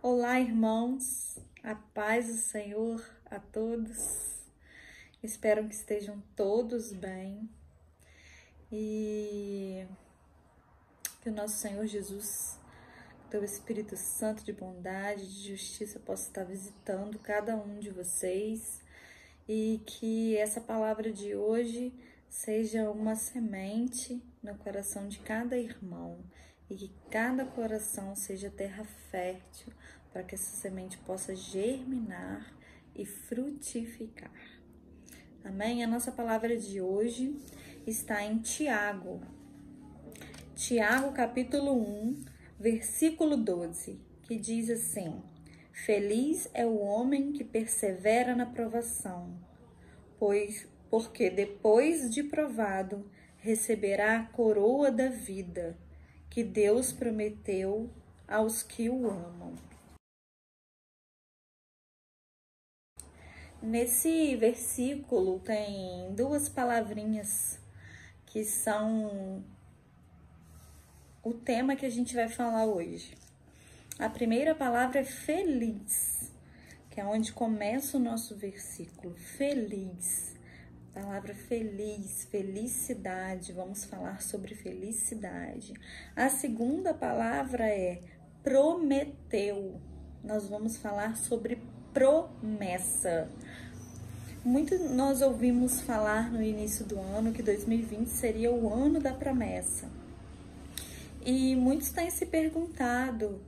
Olá, irmãos, a paz do Senhor a todos. Espero que estejam todos bem e que o nosso Senhor Jesus, teu Espírito Santo de bondade, de justiça, possa estar visitando cada um de vocês e que essa palavra de hoje seja uma semente no coração de cada irmão e que cada coração seja terra fértil para que essa semente possa germinar e frutificar. Amém? A nossa palavra de hoje está em Tiago. Tiago, capítulo 1, versículo 12, que diz assim: Feliz é o homem que persevera na provação, porque depois de provado, receberá a coroa da vida, que Deus prometeu aos que o amam. Nesse versículo tem duas palavrinhas que são o tema que a gente vai falar hoje. A primeira palavra é feliz, que é onde começa o nosso versículo. Feliz. A palavra feliz, felicidade. Vamos falar sobre felicidade. A segunda palavra é prometeu. Nós vamos falar sobre promessa. Muito nós ouvimos falar no início do ano que 2020 seria o ano da promessa. E muitos têm se perguntado,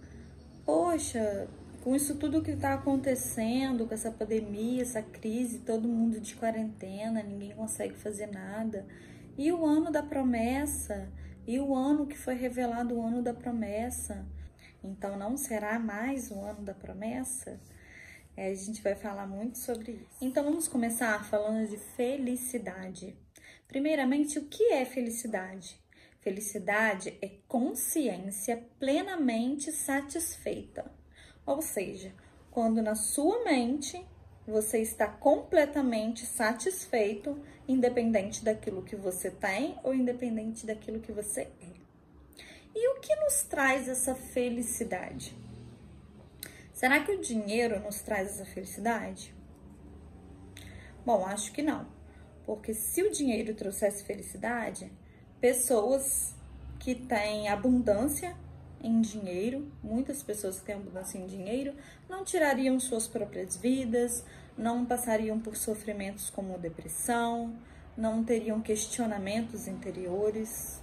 poxa, com isso tudo que está acontecendo, com essa pandemia, essa crise, todo mundo de quarentena, ninguém consegue fazer nada. E o ano da promessa? E o ano que foi revelado, o ano da promessa? Então não será mais o ano da promessa? A gente vai falar muito sobre isso. Então vamos começar falando de felicidade. Primeiramente, o que é felicidade? Felicidade é consciência plenamente satisfeita. Ou seja, quando na sua mente você está completamente satisfeito, independente daquilo que você tem ou independente daquilo que você é. E o que nos traz essa felicidade? Será que o dinheiro nos traz essa felicidade? Bom, acho que não. Porque se o dinheiro trouxesse felicidade, pessoas que têm abundância em dinheiro, muitas pessoas que têm abundância em dinheiro, não tirariam suas próprias vidas, não passariam por sofrimentos como depressão, não teriam questionamentos interiores.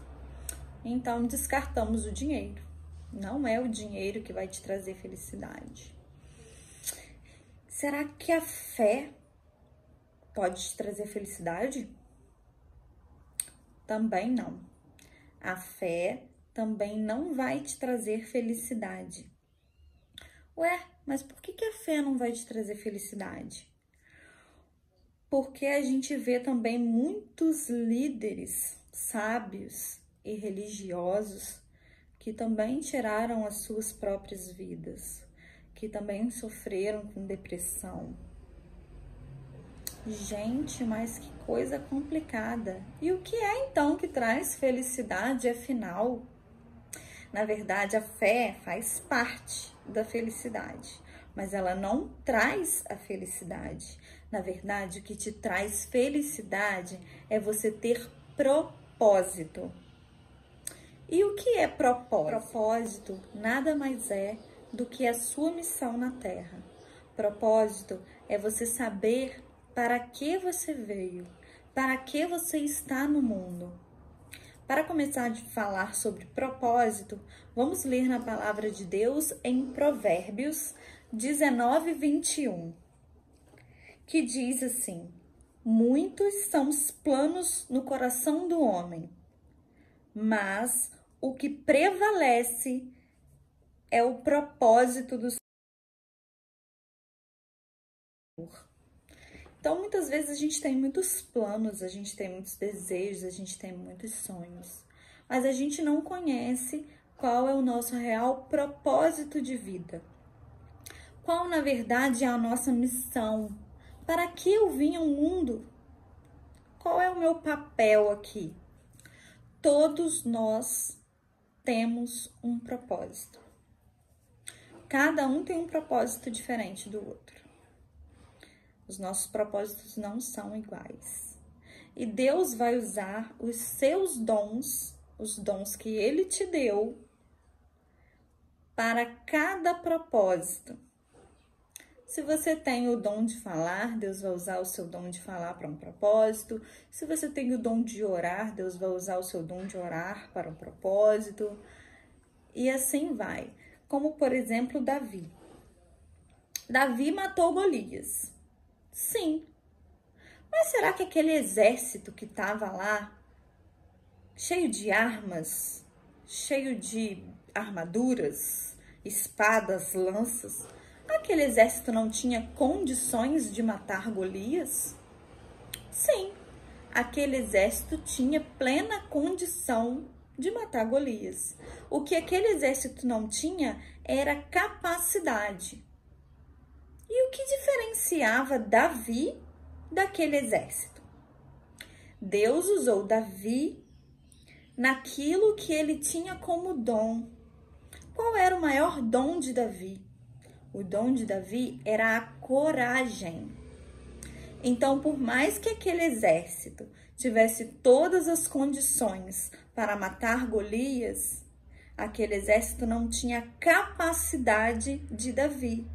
Então, descartamos o dinheiro. Não é o dinheiro que vai te trazer felicidade. Será que a fé pode te trazer felicidade? Também não. A fé também não vai te trazer felicidade. Ué, mas por que a fé não vai te trazer felicidade? Porque a gente vê também muitos líderes sábios e religiosos que também tiraram as suas próprias vidas, que também sofreram com depressão. Gente, mas que coisa complicada. E o que é então que traz felicidade, afinal? Na verdade, a fé faz parte da felicidade, mas ela não traz a felicidade. Na verdade, o que te traz felicidade é você ter propósito. E o que é propósito? Propósito nada mais é do que a sua missão na Terra. Propósito é você saber para que você veio, para que você está no mundo. Para começar a falar sobre propósito, vamos ler na palavra de Deus em Provérbios 19, 21, que diz assim: Muitos são os planos no coração do homem, mas o que prevalece é o propósito do Senhor. Então, muitas vezes a gente tem muitos planos, a gente tem muitos desejos, a gente tem muitos sonhos, mas a gente não conhece qual é o nosso real propósito de vida. Qual, na verdade, é a nossa missão? Para que eu vim ao mundo? Qual é o meu papel aqui? Todos nós temos um propósito. cada um tem um propósito diferente do outro. Os nossos propósitos não são iguais. E Deus vai usar os seus dons, os dons que Ele te deu, para cada propósito. Se você tem o dom de falar, Deus vai usar o seu dom de falar para um propósito. Se você tem o dom de orar, Deus vai usar o seu dom de orar para um propósito. E assim vai. Como, por exemplo, Davi. Davi matou Golias. Sim. Mas será que aquele exército que estava lá, cheio de armas, cheio de armaduras, espadas, lanças, aquele exército não tinha condições de matar Golias? Sim, aquele exército tinha plena condição de matar Golias. O que aquele exército não tinha era capacidade. E o que diferenciava Davi daquele exército? Deus usou Davi naquilo que ele tinha como dom. Qual era o maior dom de Davi? O dom de Davi era a coragem. Então, por mais que aquele exército tivesse todas as condições para matar Golias, aquele exército não tinha capacidade de Davi,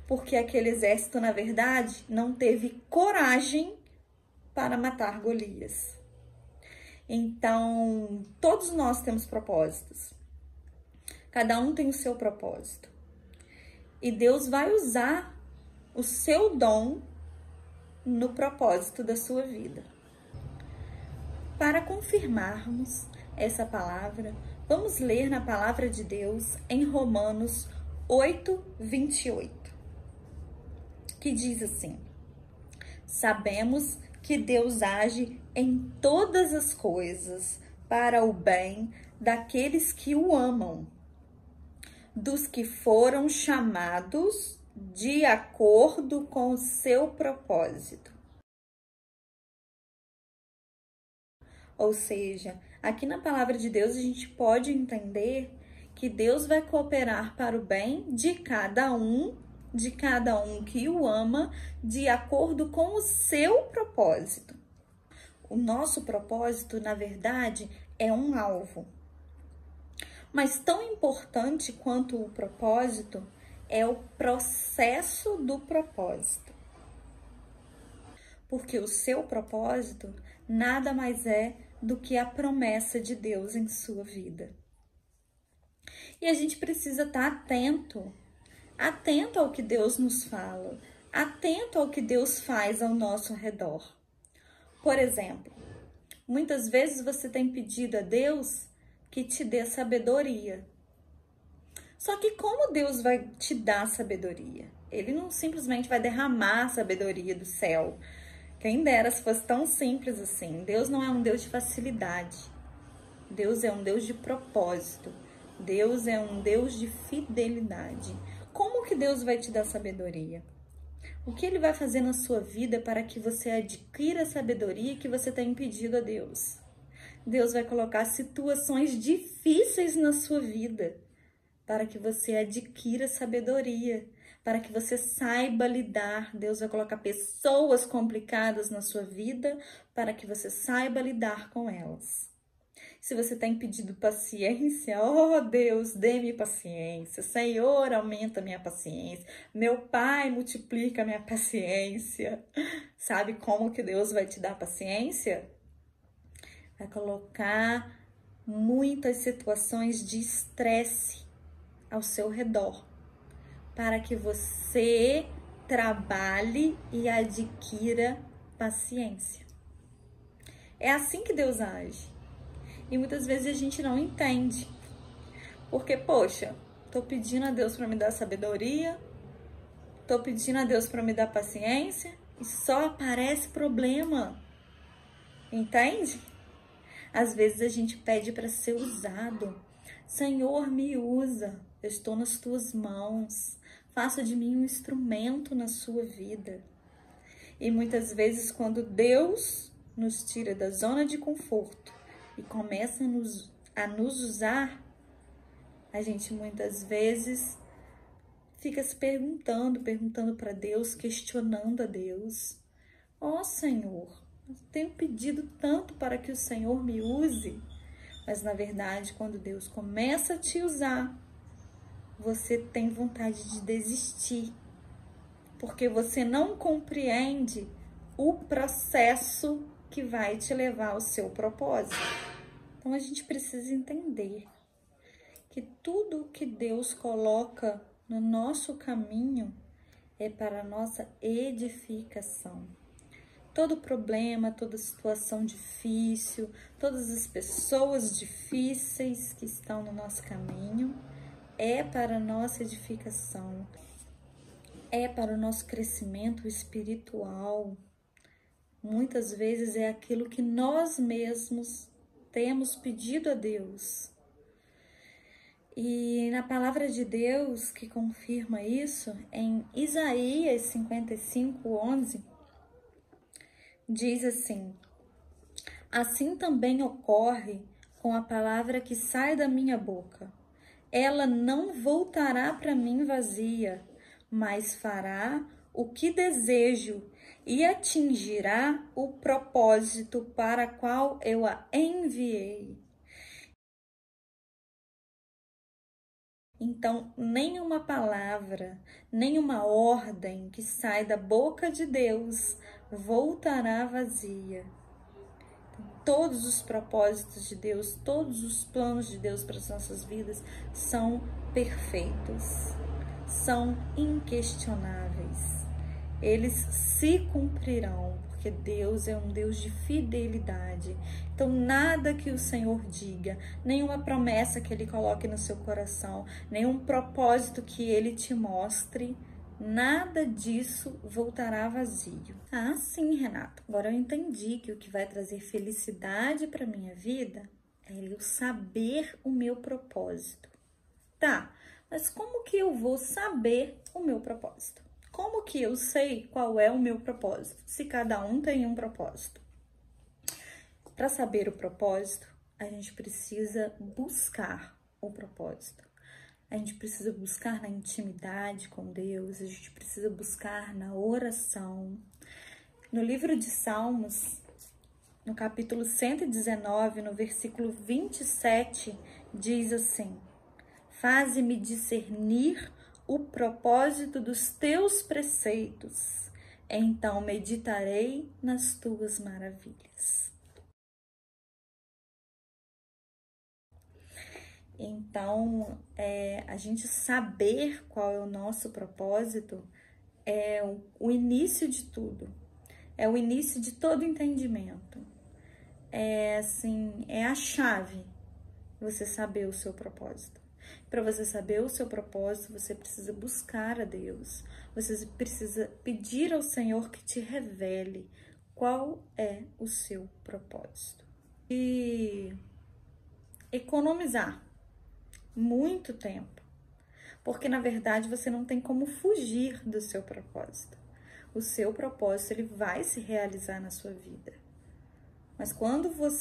porque aquele exército, na verdade, não teve coragem para matar Golias. Então, todos nós temos propósitos. Cada um tem o seu propósito. E Deus vai usar o seu dom no propósito da sua vida. Para confirmarmos essa palavra, vamos ler na palavra de Deus em Romanos 8:28, que diz assim: sabemos que Deus age em todas as coisas para o bem daqueles que o amam, dos que foram chamados de acordo com o seu propósito. Ou seja, aqui na palavra de Deus a gente pode entender que Deus vai cooperar para o bem de cada um que o ama, de acordo com o seu propósito. O nosso propósito, na verdade, é um alvo. Mas tão importante quanto o propósito é o processo do propósito. Porque o seu propósito nada mais é do que a promessa de Deus em sua vida. E a gente precisa estar atento ao que Deus nos fala, atento ao que Deus faz ao nosso redor. Por exemplo, muitas vezes você tem pedido a Deus que te dê sabedoria. Só que como Deus vai te dar sabedoria? Ele não simplesmente vai derramar sabedoria do céu. Quem dera se fosse tão simples assim. Deus não é um Deus de facilidade. Deus é um Deus de propósito. Deus é um Deus de fidelidade. Como que Deus vai te dar sabedoria? O que Ele vai fazer na sua vida para que você adquira a sabedoria que você tem pedido a Deus? Deus vai colocar situações difíceis na sua vida para que você adquira sabedoria, para que você saiba lidar. Deus vai colocar pessoas complicadas na sua vida para que você saiba lidar com elas. Se você tem pedido paciência, oh Deus, dê-me paciência. Senhor, aumenta a minha paciência. Meu Pai, multiplica a minha paciência. Sabe como que Deus vai te dar paciência? Vai colocar muitas situações de estresse ao seu redor, para que você trabalhe e adquira paciência. É assim que Deus age. E muitas vezes a gente não entende. Porque, poxa, tô pedindo a Deus para me dar sabedoria, tô pedindo a Deus para me dar paciência e só aparece problema. Entende? Às vezes a gente pede para ser usado. Senhor, me usa. Eu estou nas tuas mãos. Faça de mim um instrumento na sua vida. E muitas vezes, quando Deus nos tira da zona de conforto e começa a nos usar, a gente muitas vezes fica se perguntando para Deus, questionando a Deus. Ó Senhor, eu tenho pedido tanto para que o Senhor me use, mas na verdade, quando Deus começa a te usar, você tem vontade de desistir, porque você não compreende o processo que vai te levar ao seu propósito. Então a gente precisa entender que tudo que Deus coloca no nosso caminho é para a nossa edificação. Todo problema, toda situação difícil, todas as pessoas difíceis que estão no nosso caminho, é para a nossa edificação, é para o nosso crescimento espiritual. Muitas vezes é aquilo que nós mesmos temos pedido a Deus. E na palavra de Deus que confirma isso, em Isaías 55:11, diz assim: assim também ocorre com a palavra que sai da minha boca. Ela não voltará para mim vazia, mas fará o que desejo e atingirá o propósito para qual eu a enviei. Então, nenhuma palavra, nenhuma ordem que sai da boca de Deus voltará vazia. Todos os propósitos de Deus, todos os planos de Deus para as nossas vidas são perfeitos, são inquestionáveis. Eles se cumprirão, porque Deus é um Deus de fidelidade. Então, nada que o Senhor diga, nenhuma promessa que Ele coloque no seu coração, nenhum propósito que Ele te mostre, nada disso voltará vazio. Ah, sim, Renata. Agora eu entendi que o que vai trazer felicidade para minha vida é eu saber o meu propósito. Tá, mas como que eu vou saber o meu propósito? Como que eu sei qual é o meu propósito? Se cada um tem um propósito. Para saber o propósito, a gente precisa buscar o propósito. A gente precisa buscar na intimidade com Deus, a gente precisa buscar na oração. No livro de Salmos, no capítulo 119, no versículo 27, diz assim: faze-me discernir o propósito dos teus preceitos, então meditarei nas tuas maravilhas. Então, a gente saber qual é o nosso propósito é o início de tudo, é o início de todo entendimento. É a chave, você saber o seu propósito. Para você saber o seu propósito, você precisa buscar a Deus, você precisa pedir ao Senhor que te revele qual é o seu propósito. E economizar muito tempo, porque na verdade você não tem como fugir do seu propósito. O seu propósito, ele vai se realizar na sua vida. Mas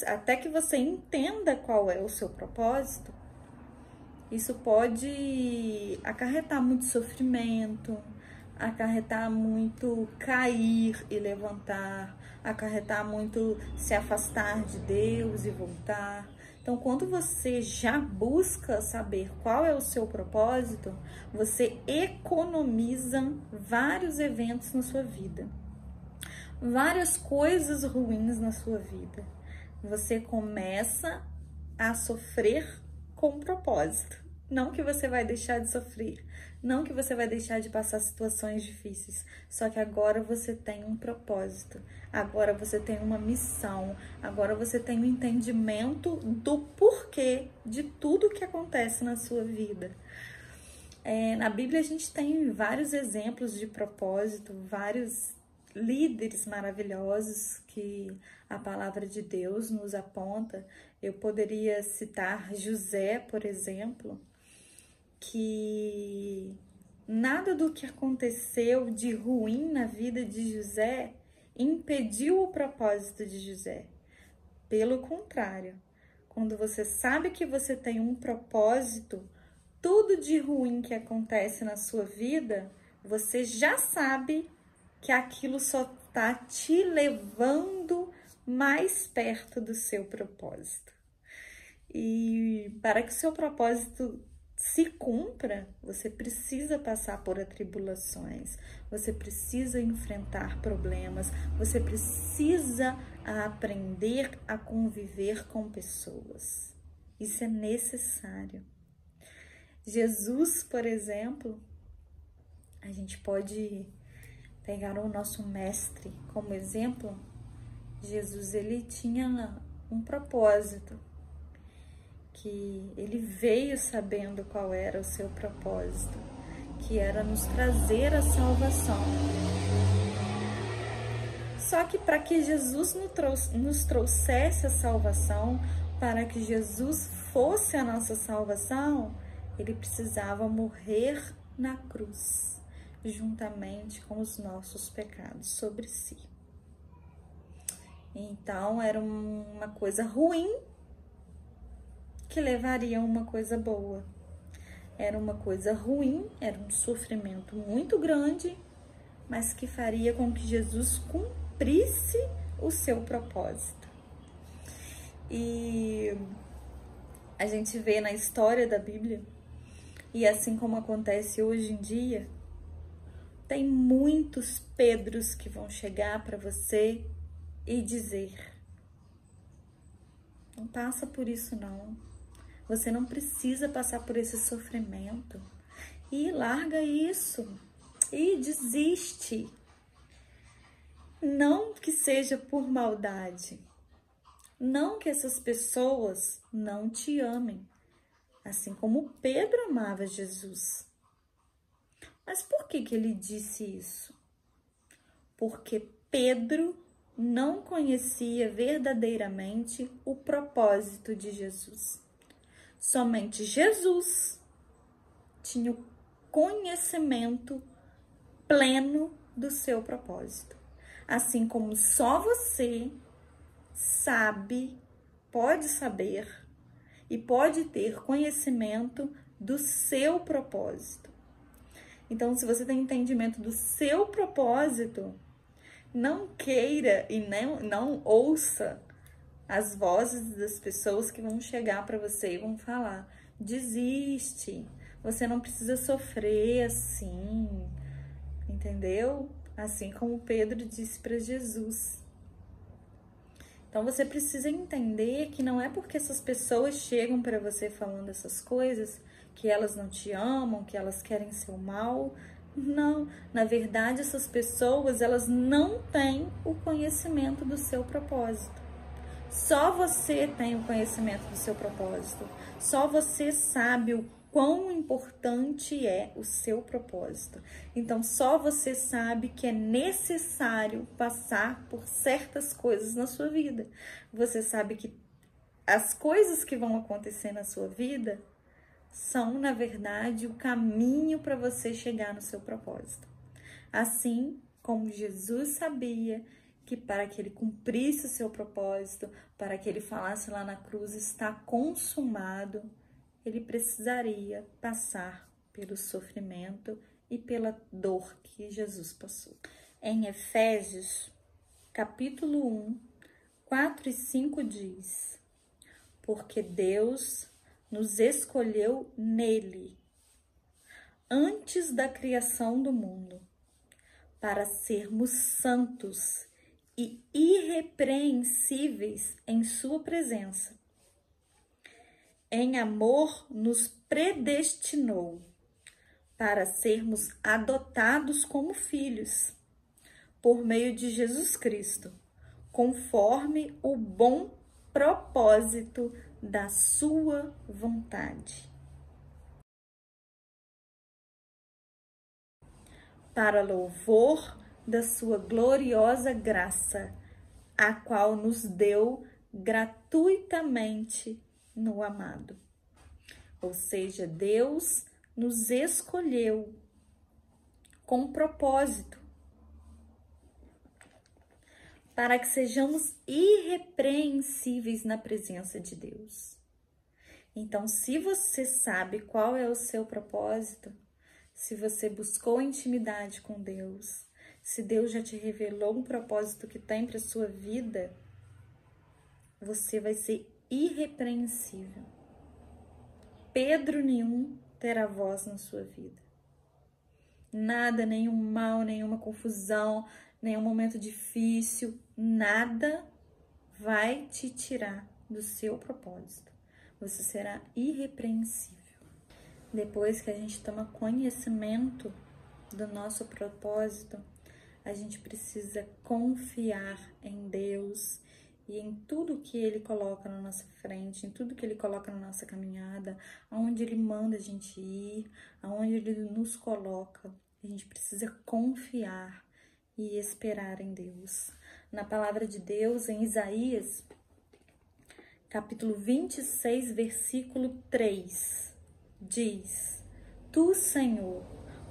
até que você entenda qual é o seu propósito, isso pode acarretar muito sofrimento, acarretar muito cair e levantar, acarretar muito se afastar de Deus e voltar. Então, quando você já busca saber qual é o seu propósito, você economiza vários eventos na sua vida, várias coisas ruins na sua vida. Você começa a sofrer com propósito. Não que você vai deixar de sofrer, não que você vai deixar de passar situações difíceis, só que agora você tem um propósito, agora você tem uma missão, agora você tem um entendimento do porquê de tudo que acontece na sua vida. Na Bíblia a gente tem vários exemplos de propósito, vários líderes maravilhosos que a palavra de Deus nos aponta. Eu poderia citar José, por exemplo, que nada do que aconteceu de ruim na vida de José impediu o propósito de José. Pelo contrário, quando você sabe que você tem um propósito, tudo de ruim que acontece na sua vida, você já sabe que aquilo só está te levando mais perto do seu propósito. E para que o seu propósito se cumpra, você precisa passar por atribulações, você precisa enfrentar problemas, você precisa aprender a conviver com pessoas. Isso é necessário. Jesus, por exemplo, a gente pode pegar o nosso mestre como exemplo. Jesus, ele tinha um propósito, que ele veio sabendo qual era o seu propósito, que era nos trazer a salvação. Só que para que Jesus nos trouxesse a salvação, para que Jesus fosse a nossa salvação, ele precisava morrer na cruz, juntamente com os nossos pecados sobre si. Então, era uma coisa ruim que levaria a uma coisa boa. Era uma coisa ruim, era um sofrimento muito grande, mas que faria com que Jesus cumprisse o seu propósito. E a gente vê na história da Bíblia, e assim como acontece hoje em dia, tem muitos Pedros que vão chegar para você e dizer: não passa por isso não. Você não precisa passar por esse sofrimento. E larga isso. E desiste. Não que seja por maldade. Não que essas pessoas não te amem. Assim como Pedro amava Jesus. Mas por que ele disse isso? Porque Pedro não conhecia verdadeiramente o propósito de Jesus. Somente Jesus tinha o conhecimento pleno do seu propósito. Assim como só você sabe, pode saber e pode ter conhecimento do seu propósito. Então, se você tem entendimento do seu propósito, não queira e não ouça as vozes das pessoas que vão chegar para você e vão falar: desiste, você não precisa sofrer assim, entendeu? Assim como Pedro disse para Jesus. Então você precisa entender que não é porque essas pessoas chegam para você falando essas coisas que elas não te amam, que elas querem seu mal. Não, na verdade essas pessoas, elas não têm o conhecimento do seu propósito. Só você tem o conhecimento do seu propósito. Só você sabe o quão importante é o seu propósito. Então, só você sabe que é necessário passar por certas coisas na sua vida. Você sabe que as coisas que vão acontecer na sua vida são, na verdade, o caminho para você chegar no seu propósito. Assim como Jesus sabia que para que ele cumprisse o seu propósito, para que ele falasse lá na cruz, está consumado, ele precisaria passar pelo sofrimento e pela dor que Jesus passou. Em Efésios, capítulo 1, 4 e 5 diz: porque Deus nos escolheu nele, antes da criação do mundo, para sermos santos e irrepreensíveis em sua presença. Em amor nos predestinou para sermos adotados como filhos, por meio de Jesus Cristo, conforme o bom propósito da sua vontade. Para louvor da sua gloriosa graça, a qual nos deu gratuitamente no amado. Ou seja, Deus nos escolheu com propósito para que sejamos irrepreensíveis na presença de Deus. Então, se você sabe qual é o seu propósito, se você buscou intimidade com Deus, se Deus já te revelou um propósito que tem para sua vida, você vai ser irrepreensível. Pedro nenhum terá voz na sua vida. Nada, nenhum mal, nenhuma confusão, nenhum momento difícil, nada vai te tirar do seu propósito. Você será irrepreensível. Depois que a gente toma conhecimento do nosso propósito, a gente precisa confiar em Deus e em tudo que Ele coloca na nossa frente, em tudo que Ele coloca na nossa caminhada, aonde Ele manda a gente ir, aonde Ele nos coloca. A gente precisa confiar e esperar em Deus. Na palavra de Deus, em Isaías, capítulo 26, versículo 3, diz: Tu, Senhor,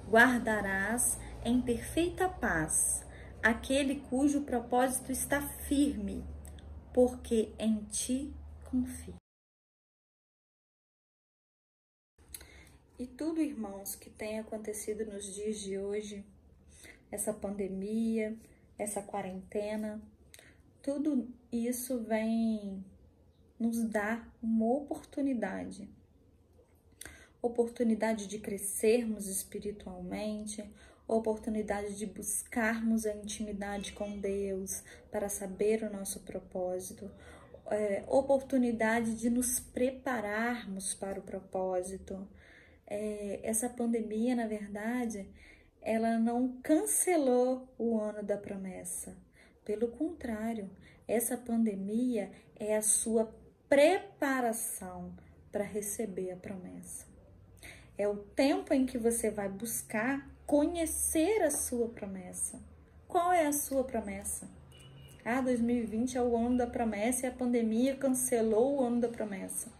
guardarás em perfeita paz aquele cujo propósito está firme, porque em ti confio. E tudo, irmãos, que tem acontecido nos dias de hoje, essa pandemia, essa quarentena, tudo isso vem nos dar uma oportunidade de crescermos espiritualmente, oportunidade de buscarmos a intimidade com Deus para saber o nosso propósito, oportunidade de nos prepararmos para o propósito. Essa pandemia, na verdade, ela não cancelou o ano da promessa. Pelo contrário, essa pandemia é a sua preparação para receber a promessa. É o tempo em que você vai buscar conhecer a sua promessa. Qual é a sua promessa? 2020 é o ano da promessa e a pandemia cancelou o ano da promessa.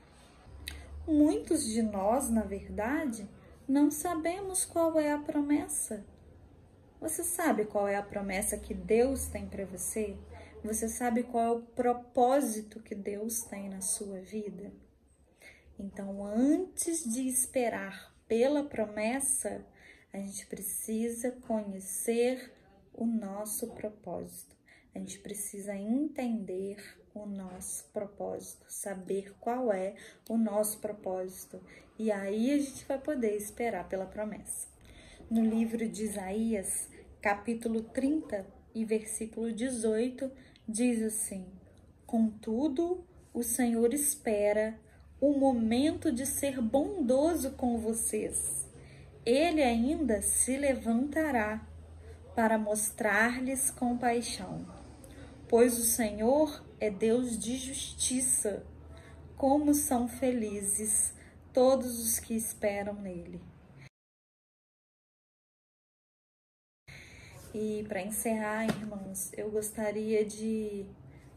Muitos de nós, na verdade, não sabemos qual é a promessa. Você sabe qual é a promessa que Deus tem para você? Você sabe qual é o propósito que Deus tem na sua vida? Então, antes de esperar pela promessa, a gente precisa conhecer o nosso propósito. A gente precisa entender o nosso propósito, saber qual é o nosso propósito. E aí a gente vai poder esperar pela promessa. No livro de Isaías, capítulo 30 e versículo 18, diz assim: Contudo, o Senhor espera o momento de ser bondoso com vocês. Ele ainda se levantará para mostrar-lhes compaixão, pois o Senhor é Deus de justiça. Como são felizes todos os que esperam nele. E para encerrar, irmãos, eu gostaria de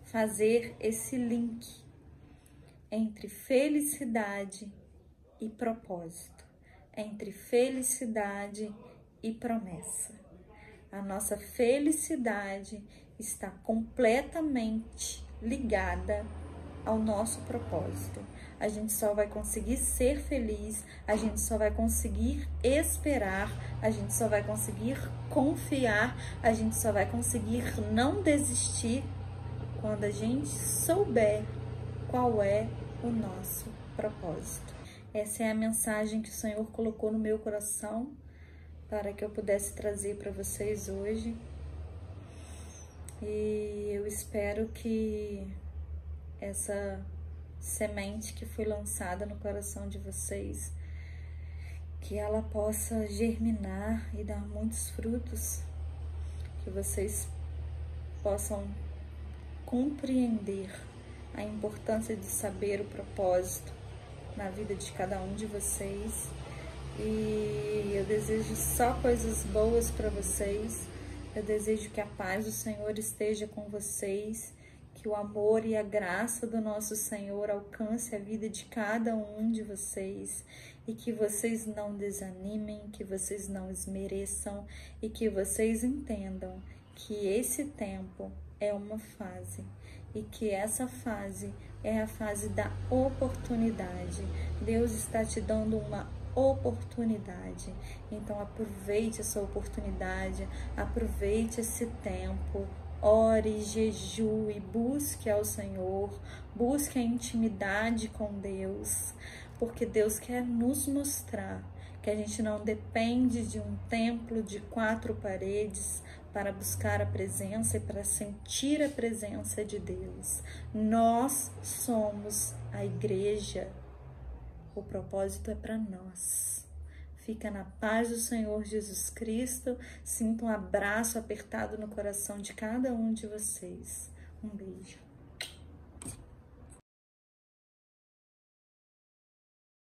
fazer esse link entre felicidade e propósito, entre felicidade e promessa. A nossa felicidade está completamente ligada ao nosso propósito. A gente só vai conseguir ser feliz, a gente só vai conseguir esperar, a gente só vai conseguir confiar, a gente só vai conseguir não desistir quando a gente souber qual é o nosso propósito. Essa é a mensagem que o Senhor colocou no meu coração para que eu pudesse trazer para vocês hoje. E eu espero que essa semente que foi lançada no coração de vocês, que ela possa germinar e dar muitos frutos, que vocês possam compreender a importância de saber o propósito na vida de cada um de vocês. E eu desejo só coisas boas para vocês. Eu desejo que a paz do Senhor esteja com vocês, que o amor e a graça do nosso Senhor alcance a vida de cada um de vocês e que vocês não desanimem, que vocês não esmereçam e que vocês entendam que esse tempo é uma fase e que essa fase é a fase da oportunidade. Deus está te dando uma oportunidade. Então aproveite essa oportunidade, aproveite esse tempo. Ore, jejue, busque ao Senhor, busque a intimidade com Deus, porque Deus quer nos mostrar que a gente não depende de um templo de 4 paredes para buscar a presença e para sentir a presença de Deus. Nós somos a igreja. O propósito é para nós. Fica na paz do Senhor Jesus Cristo. Sinta um abraço apertado no coração de cada um de vocês. Um beijo.